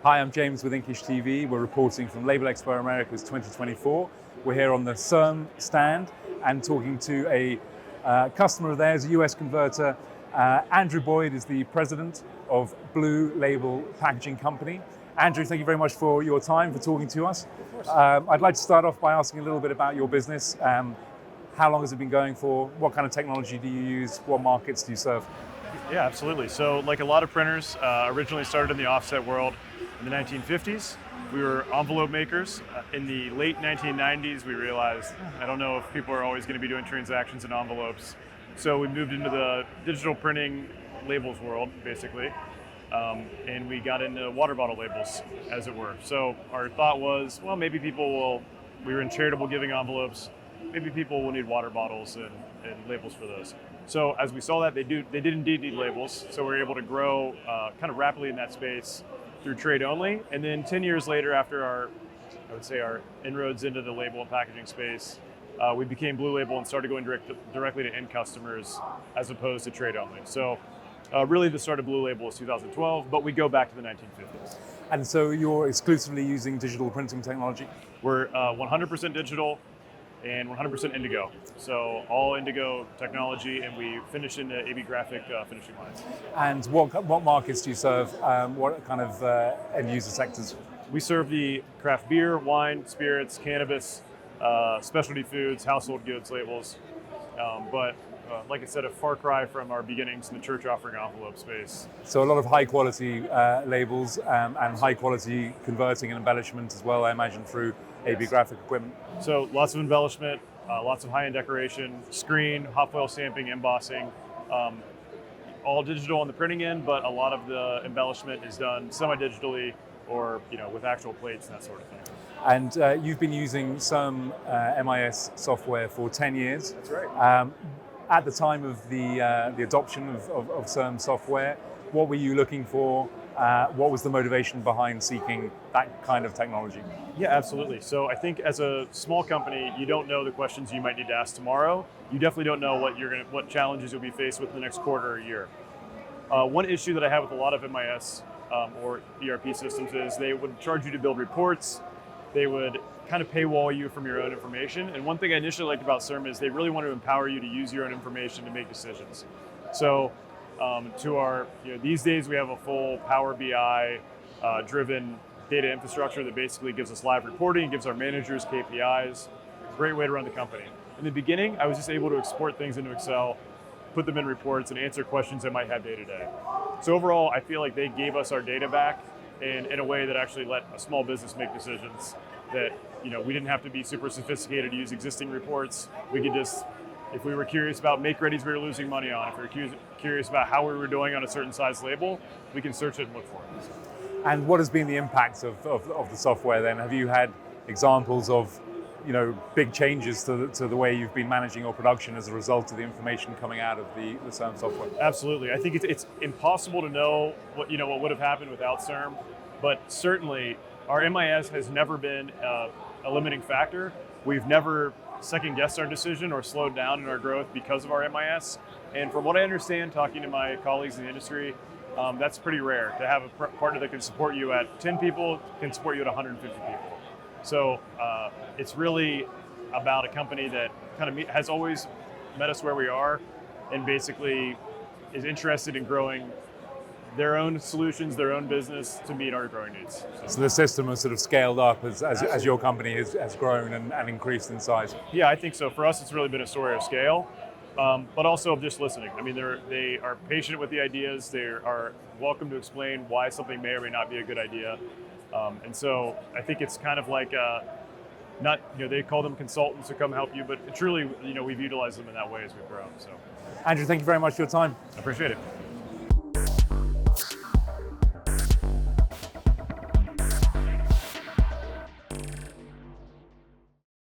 Hi, I'm James with Inkish TV. We're reporting from LabelExpo Americas 2024. We're here on the CERM stand and talking to a customer of theirs, a US converter. Andrew Boyd is the president of Blue Label Packaging Company. Andrew, thank you very much for your time, for talking to us. Of course. I'd like to start off by asking a little bit about your business. How long has it been going for? What kind of technology do you use? What markets do you serve? Yeah, absolutely. So like a lot of printers, originally started in the offset world in the 1950s. We were envelope makers. In the late 1990s, we realized, I don't know if people are always going to be doing transactions in envelopes. So we moved into the digital printing labels world, basically. And we got into water bottle labels, as it were. So our thought was, well, maybe we were in charitable giving envelopes, maybe people will need water bottles and labels for those. So as we saw that, they did indeed need labels. So we were able to grow kind of rapidly in that space through trade only. And then 10 years later, after our inroads into the label and packaging space, we became Blue Label and started going directly to end customers as opposed to trade only. So really the start of Blue Label was 2012, but we go back to the 1950s. And so you're exclusively using digital printing technology? We're 100% digital and 100% indigo. So all indigo technology, and we finish in the AB graphic finishing lines. And what markets do you serve? What kind of end user sectors? We serve the craft beer, wine, spirits, cannabis, specialty foods, household goods labels. But like I said, a far cry from our beginnings in the church offering envelope space. So a lot of high quality labels and high quality converting and embellishment as well, I imagine, through AB graphic equipment. So lots of embellishment, lots of high-end decoration, screen, hot foil stamping, embossing, all digital on the printing end, but a lot of the embellishment is done semi-digitally or with actual plates and that sort of thing. And you've been using some MIS software for 10 years. That's right. At the time of the adoption of CERM software, what were you looking for? What was the motivation behind seeking that kind of technology? Yeah, absolutely. So I think as a small company, you don't know the questions you might need to ask tomorrow. You definitely don't know what challenges you'll be faced with in the next quarter or year. One issue that I have with a lot of MIS or ERP systems is they would charge you to build reports. They would kind of paywall you from your own information. And one thing I initially liked about CERM is they really want to empower you to use your own information to make decisions. So these days we have a full Power BI driven data infrastructure that basically gives us live reporting, gives our managers KPIs. Great way to run the company. In the beginning, I was just able to export things into Excel, put them in reports, and answer questions I might have day to day. So overall, I feel like they gave us our data back in a way that actually let a small business make decisions that we didn't have to be super sophisticated to use existing reports. We could just, if we were curious about make-readies we were losing money on, if we were curious about how we were doing on a certain size label, we can search it and look for it. And what has been the impact of the software then? Have you had examples of big changes to the way you've been managing your production as a result of the information coming out of the CERM software? Absolutely. I think it's impossible to know what would have happened without CERM, but certainly our MIS has never been a limiting factor. We've never second-guessed our decision or slowed down in our growth because of our MIS. And from what I understand, talking to my colleagues in the industry, that's pretty rare to have a partner that can support you at 10 people, can support you at 150 people. So it's really about a company that kind of has always met us where we are and basically is interested in growing their own solutions, their own business to meet our growing needs. So the system has sort of scaled up as your company has grown and increased in size. Yeah, I think so. For us, it's really been a story of scale, but also of just listening. I mean, they are patient with the ideas. They are welcome to explain why something may or may not be a good idea. And so I think it's kind of like they call them consultants who come help you, but truly, we've utilized them in that way as we've grown. So, Andrew, thank you very much for your time. I appreciate it.